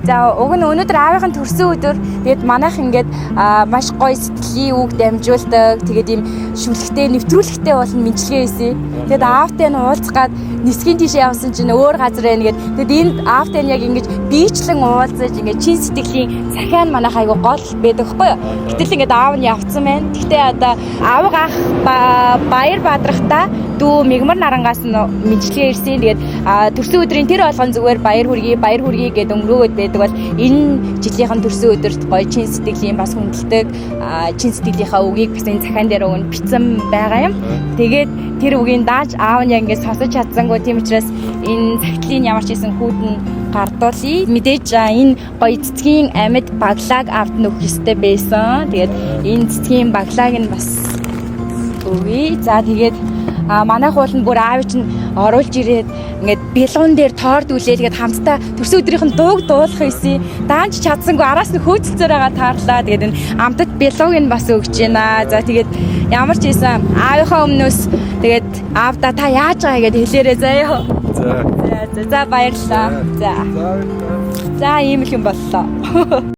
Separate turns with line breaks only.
За уг нь өнөөдөр аавынхын төрсөн өдөр тэгээд манайх ингээд маш гоё сэтгэлийн үг дамжуулдаг. Тэгээд ийм шүлэгтэй, нэвтрүүлэгтэй болон мэдлэгээ хийсэн. Тэгээд аавтай нь уулзгаад нисхийн тийшээ явсан чинь өөр газар байна гэд. Тэгээд энд аавтай нь яг ингэж биечлэн уулзаж ингээд чин сэтгэлийн захиан манайх айгу гол байдаг хгүй юу? Гэтэл ингээд аав нь явцсан байна. Гэхдээ одоо аав ах баяр баадрахта дүү мигмар нарангаас нь мэдлэгээ ирсэн. Тэгээд төрсөн өдрийн тэр болгон зүгээр баяр хүргэе гэд өнгөрөөгд байдаг бол энэ жилийнхэн төрсөн өдөрт гоё чин сэтгэлийн бас хүндэлдэг чин сэтгэлийнхаа үгийг бас энэ захиан дээр өгн бичсэн байгаа юм. Тэгээд тэр үгийн дааж аав нь ингээд сонсож чадсангүй тийм учраас энэ захидлын ямар ч хэсэн хүүдэн гардуулъя. Мэдээж энэ гоё цэцгийн амьд баглааг авд нөхөх ёстой байсан. Тэгээд энэ цэцгийн баглааг нь бас өгье. За тэгээд манайх уул нь бүр аав чинь оруулж ирээд ингээд бэлгуун дээр тоордүүлээ. Тэгээд хамтдаа төрсөн өдрийнх нь дууг дуулах байсан. Даанч чадсангүй араас нь хөөцөлцөөр байгаа таарлаа. Тэгээд энэ амтад бэлгууг нь бас өгч байна. За тэгээд ямар ч байсан аавынхаа өмнөөс тэгээд аавда та яаж байгаа гэдээ хэлээрэй заяа. За баярлалаа. За ийм л юм боллоо.